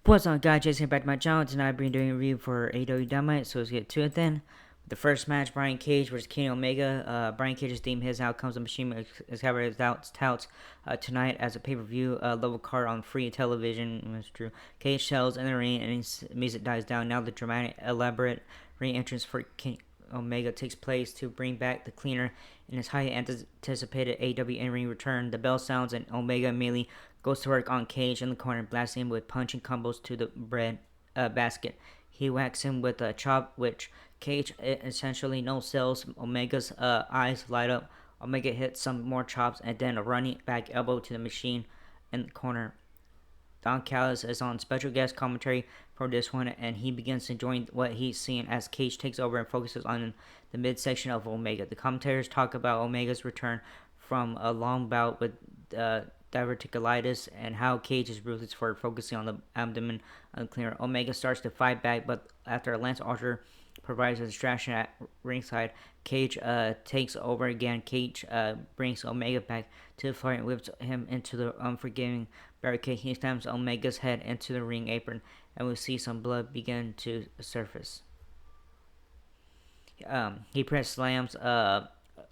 What's on, guys? Jason back to my channel. Tonight I've been doing a review for Aew Dynamite, so let's get to it then. The first match, Brian Cage versus Kenny Omega. Brian Cage has deemed his outcomes the machine is covered his touts tonight as a pay-per-view level card on free television. That's true. Cage sells in the ring and his music dies down. Now the dramatic, elaborate ring entrance for Kenny Omega takes place to bring back the cleaner in his highly anticipated AEW in-ring return. The bell sounds and Omega immediately goes to work on Cage in the corner, blasting him with punching combos to the bread basket. He whacks him with a chop, which Cage essentially no sells. Omega's eyes light up. Omega hits some more chops and then a running back elbow to the machine in the corner. Don Callis is on special guest commentary for this one, and he begins enjoying what he's seeing as Cage takes over and focuses on the midsection of Omega. The commentators talk about Omega's return from a long bout with diverticulitis and how Cage is ruthless for focusing on the abdomen unclear. Omega starts to fight back, but after Lance Archer provides a distraction at ringside, Cage takes over again. Cage brings Omega back to the floor and whips him into the unforgiving barricade. He slams Omega's head into the ring apron, and we see some blood begin to surface. He press slams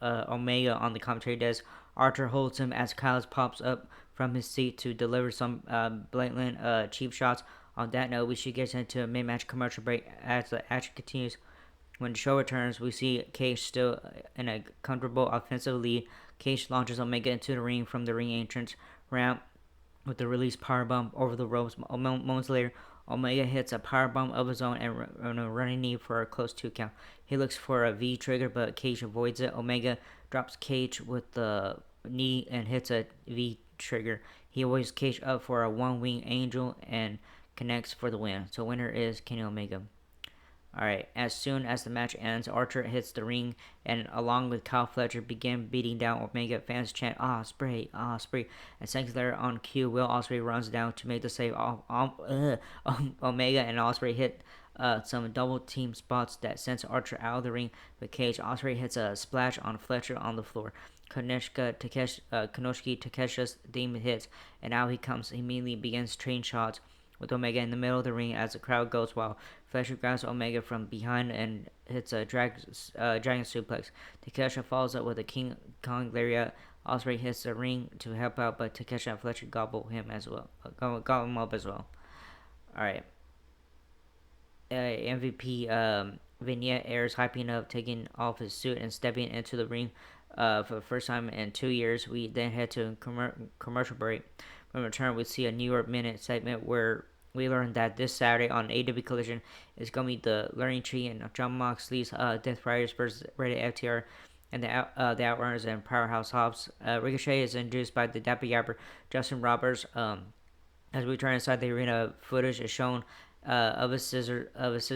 Omega on the commentary desk. Archer holds him as Kyles pops up from his seat to deliver some blatant cheap shots. On that note, we should get into a mid-match commercial break as the action continues. When the show returns, we see Cage still in a comfortable offensive lead. Cage launches Omega into the ring from the ring entrance ramp with the release powerbomb over the ropes. Moments later, Omega hits a powerbomb of his own and a running knee for a close 2 count. He looks for a V trigger, but Cage avoids it. Omega drops Cage with the knee and hits a V trigger. He avoids Cage up for a one-wing angel and connects for the win. So winner is Kenny Omega. Alright, as soon as the match ends, Archer hits the ring and along with Kyle Fletcher begin beating down Omega. Fans chant, Ospreay, Ospreay. And seconds later on cue, Will Ospreay runs down to make the save. Omega and Ospreay hit some double team spots that sends Archer out of the ring with Cage. Ospreay hits a splash on Fletcher on the floor. Konosuke Takesha's theme hits, and now he immediately begins trading shots with Omega in the middle of the ring as the crowd goes wild. Fletcher grabs Omega from behind and hits a dragon suplex. Takesha follows up with a King Kong lariat. Ospreay hits the ring to help out, but Takesha and Fletcher gobble him up as well. Alright. MVP vignette airs hyping up, taking off his suit and stepping into the ring for the first time in 2 years. We then head to a commercial break. When we return, we see a New York Minute segment where we learn that this Saturday on AW Collision is going to be the Learning Tree and John Moxley's Death Riders versus Rated FTR and the Outrunners and Powerhouse Hobbs. Ricochet is introduced by the Dapper Yapper Justin Roberts. As we return inside the arena, footage is shown of a scissors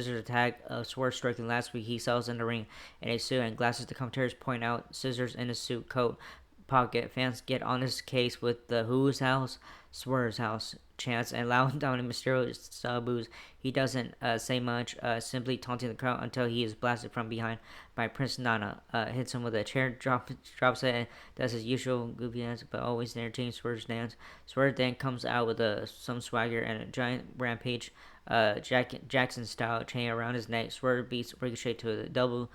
attack. Swerve striking last week. He sells in the ring in a suit and glasses. The commentators point out scissors in his suit coat pocket. Fans get on his case with the Who's House, Swerve's House chants and loud Dominic Mysterio boos. He doesn't say much, simply taunting the crowd until he is blasted from behind by Prince Nana. Hits him with a chair, drops it, and does his usual goofy dance, but always entertaining Swerve's dance. Swerve then comes out with some swagger and a giant rampage Jackson style chain around his neck. Swerve beats Ricochet to the double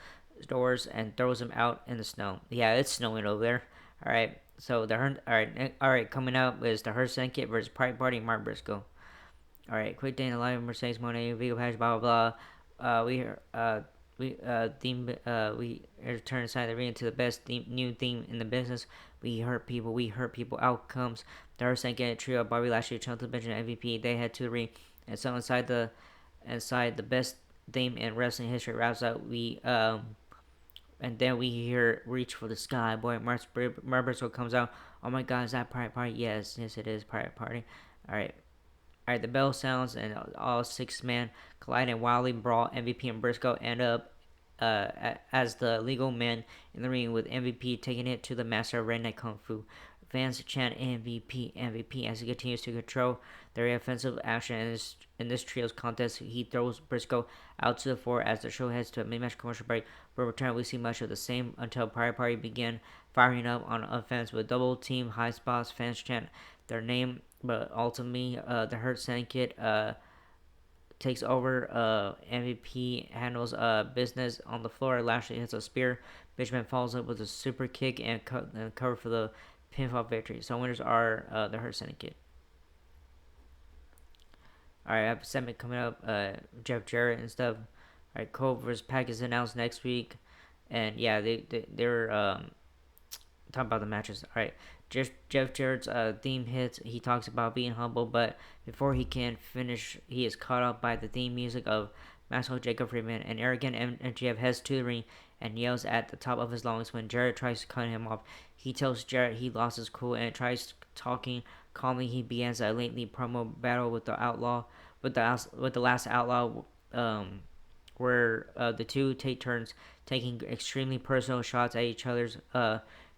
doors and throws him out in the snow. Yeah, it's snowing over there. All right, so all right. Coming up is the Hurt Syndicate versus Pride Party, Mark Briscoe. All right, quick day in the live Mercedes Monet, Vigo Patch, blah blah blah. We return inside the ring to the best new theme in the business. We hurt people. Outcomes. The Hurt Syndicate trio, Bobby Lashley, Chunky Bench, and MVP. They head to the ring, and so inside the best theme in wrestling history wraps up. And then we hear "Reach for the Sky." Boy, Mark Briscoe comes out. Oh my God, is that Pirate Party? Yes, it is Pirate Party. All right. The bell sounds and all 6 men collide and wildly brawl. MVP and Briscoe end up as the legal men in the ring, with MVP taking it to the master of Redneck Kung Fu. Fans chant MVP, MVP as he continues to control their offensive action in this trio's contest. He throws Briscoe out to the floor as the show heads to a mid-match commercial break. For return, we see much of the same until Pirate Party begin firing up on offense with double team high spots. Fans chant their name, but ultimately the Hurt Syndicate takes over. MVP handles business on the floor. Lashley hits a spear. Benjamin follows up with a super kick and cover for the pinfall victory. So winners are the Hurt Syndicate. All right, I have a segment coming up. Jeff Jarrett and stuff. All right, Cole versus Pac is announced next week, and yeah, they're talk about the matches. All right, Jeff Jarrett's theme hits. He talks about being humble, but before he can finish, he is caught up by the theme music of Maxwell Jacob Friedman. And arrogant MJF heads to the ring and yells at the top of his lungs when Jarrett tries to cut him off. He tells Jarrett he lost his cool and tries talking calmly. He begins a lengthy promo battle with the outlaw, with the last outlaw. Where the two take turns taking extremely personal shots at each other's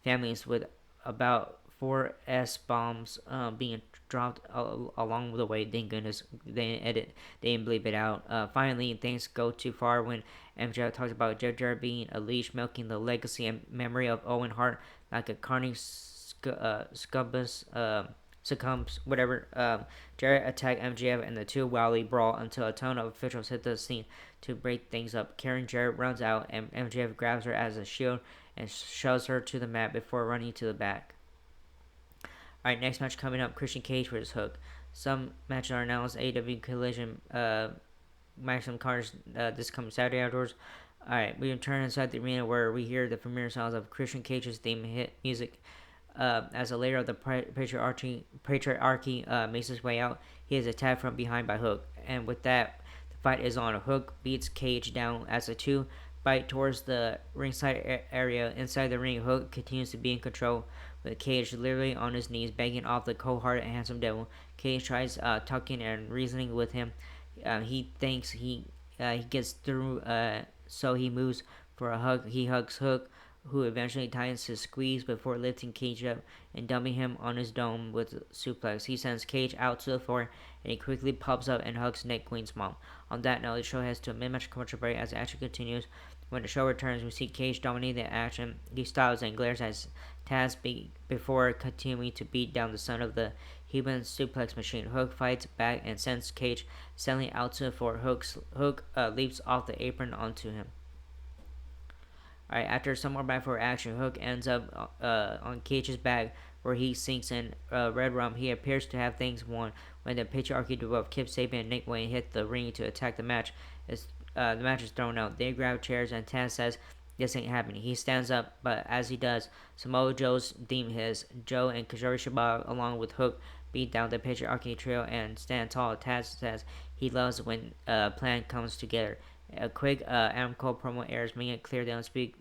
families, with about four S bombs being dropped along the way. Thank goodness they didn't bleep it out. Finally, things go too far when MJF talks about Jeff Jarrett being a leash, milking the legacy and memory of Owen Hart like a Carnage succumbs, whatever. Jarrett attacked MJF and the two wildly brawl until a ton of officials hit the scene to break things up. Karen Jarrett runs out and MJF grabs her as a shield and shoves her to the mat before running to the back. Alright, next match coming up, Christian Cage vs. Hook. Some matches are announced. AEW Collision, Maximum Carnage this coming Saturday outdoors. Alright, we return inside the arena where we hear the familiar sounds of Christian Cage's theme hit music. As a layer of the patriarchy makes his way out, he is attacked from behind by Hook. And with that, the fight is on. Hook beats Cage down as the two fight towards the ringside area. Inside the ring, Hook continues to be in control, with Cage literally on his knees, begging off the cold-hearted handsome devil. Cage tries talking and reasoning with him. He thinks he gets through, so he moves for a hug. He hugs Hook, who eventually tightens his squeeze before lifting Cage up and dumping him on his dome with a suplex. He sends Cage out to the floor, and he quickly pops up and hugs Nick Queen's mom. On that note, the show heads to a mid-match commercial break. As the action continues, when the show returns, we see Cage dominate the action. He stops and glares at Taz before continuing to beat down the son of the human suplex machine. Hook fights back and sends Cage sailing out to the floor. Hook leaps off the apron onto him. Alright, after some more back-forward action, Hook ends up on Cage's back, where he sinks in Red Rum. He appears to have things won when the patriarchy duo of Kip Sabian and Nick Wayne hit the ring to attack the match. The match is thrown out. They grab chairs and Taz says this ain't happening. He stands up, but as he does, Samoa Joe's theme hits. Joe and Kajori Shibata, along with Hook, beat down the patriarchy trio and stand tall. Taz says he loves when a plan comes together. A quick Adam Cole promo airs, making it clear the Unspeak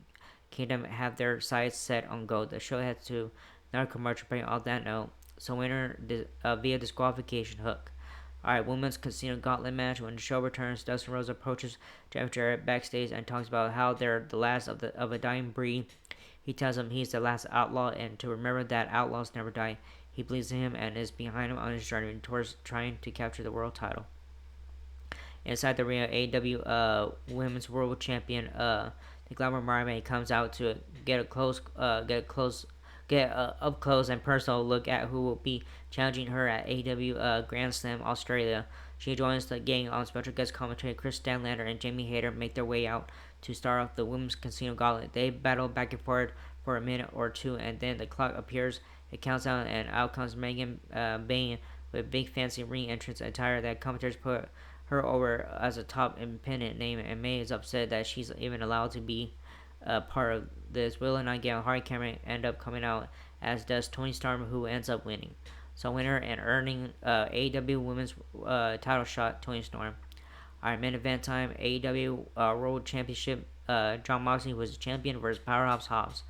Kingdom have their sights set on gold. The show heads to another commercial break on that note. So winner via disqualification, Hook. Alright, Women's Casino Gauntlet match. When the show returns, Dustin Rhodes approaches Jeff Jarrett backstage and talks about how they're the last of a dying breed. He tells him he's the last outlaw and to remember that outlaws never die. He believes in him and is behind him on his journey towards trying to capture the world title. Inside the arena, AEW Women's World Champion the Glamour Mermaid comes out to get up close and personal look at who will be challenging her at AEW Grand Slam Australia. She joins the gang on special guest commentary. Chris Stanlander and Jamie Hayter make their way out to start off the Women's Casino Gauntlet. They battle back and forth for a minute or two, and then the clock appears. It counts down, and out comes Megan Bain with big fancy ring entrance attire that commentators put her over as a top independent name, and May is upset that she's even allowed to be part of this. Will and Nightingale and Hardy Cameron end up coming out, as does Tony Storm, who ends up winning. So winner and earning AEW Women's title shot, Tony Storm. Alright, main event time, AEW World Championship. Jon Moxley was champion versus Powerhouse Hobbs.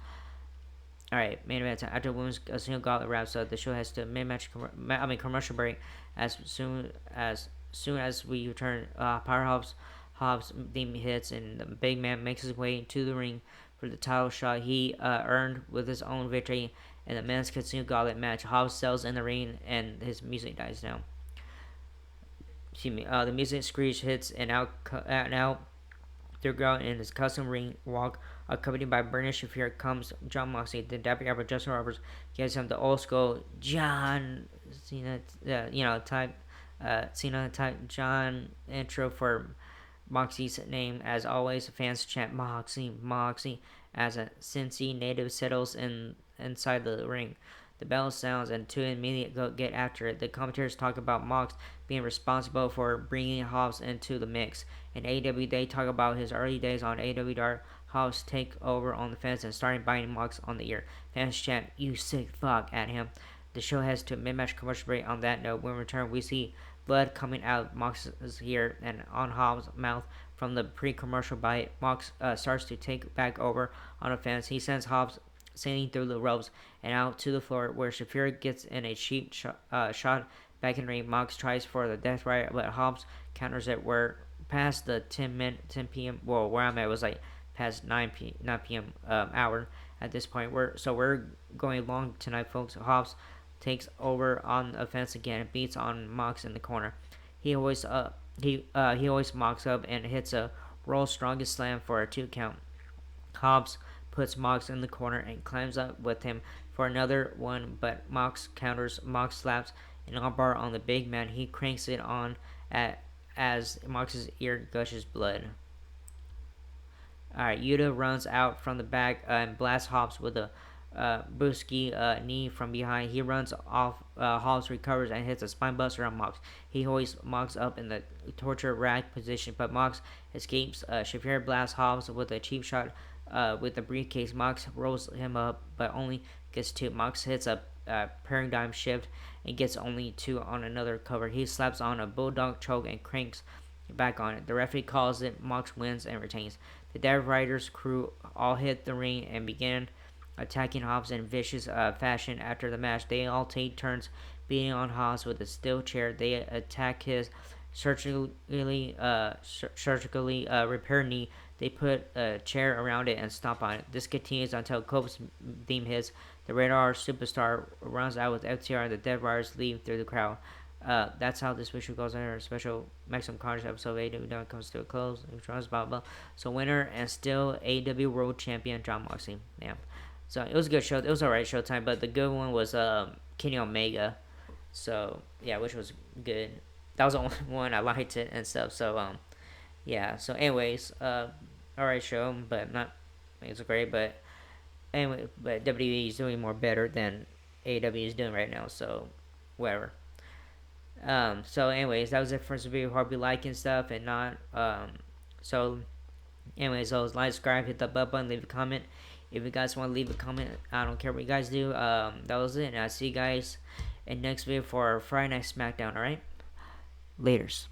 Alright, main event time. After Women's Single Gauntlet wraps up, the show has to mid-match commercial break. As soon as we return, Powerhouse Hobbs theme hits and the big man makes his way to the ring for the title shot he earned with his own victory in the men's Casino Gauntlet match. Hobbs sells in the ring and his music dies down. The music screech hits and out through ground in his custom ring walk, accompanied by Burnish. Here comes Jon Moxley. The Dapper Albert Justin Roberts gives him the old school John Cena, type Cena type John intro for Moxie's name. As always, fans chant Moxie, Moxie as a Cincy native settles inside the ring. The bell sounds and two immediately go get after it. The commentators talk about Mox being responsible for bringing Hobbs into the mix. In AEW, they talk about his early days on AEW Dark. Hobbs take over on the fence and starting biting Mox on the ear. Fans chant, "You sick fuck," at him. The show heads to a mid-match commercial break. On that note, when we return, we see blood coming out Mox's ear and on Hobbs' mouth from the pre-commercial bite. Mox starts to take back over on the fence. He sends Hobbs sailing through the ropes and out to the floor, where Shafir gets in a cheap shot back in the ring. Mox tries for the Death Rider, but Hobbs counters it. We're past the 10 p.m. Well, where I'm at was like past 9 p.m. Hour at this point. We're going long tonight, folks. Hobbs takes over on offense again and beats on Mox in the corner. He always mocks up and hits a World's Strongest Slam for a 2 count. Hobbs puts Mox in the corner and climbs up with him for another one, but Mox counters. Mox slaps an armbar on the big man. He cranks it on as Mox's ear gushes blood. Alright, Yuta runs out from the back and blasts Hobbs with a Brewski knee from behind. He runs off. Hobbs recovers and hits a spinebuster on Mox. He hoists Mox up in the torture rack position, but Mox escapes. Shafir blasts Hobbs with a cheap shot with the briefcase. Mox rolls him up, but only gets 2. Mox hits a paradigm shift and gets only 2 on another cover. He slaps on a bulldog choke and cranks back on it. The referee calls it. Mox wins and retains. The Death Riders crew all hit the ring and begin attacking Hobbs in vicious fashion. After the match, they all take turns beating on Hobbs with a steel chair. They attack his surgically repaired knee. They put a chair around it and stomp on it. This continues until Cope's theme hits. The Radar Superstar runs out with FTR. The Death Riders leave through the crowd. That's how this special goes under. Special Maximum Carnage episode of AEW comes to a close. Blah, blah. So winner and still AEW World Champion Jon Moxley. Yeah. So it was a good show. It was alright showtime, but the good one was Kenny Omega. So yeah, which was good. That was the only one I liked it and stuff. So yeah. So anyways, alright show, but not it's great. But anyway, but WWE is doing more better than AEW is doing right now. So whatever. So anyways, that was it for this video. Hope you like and stuff and not. So anyways, so like, subscribe, hit the button, leave a comment. If you guys want to leave a comment, I don't care what you guys do. That was it. And I'll see you guys in next video for Friday Night SmackDown. Alright? Laters.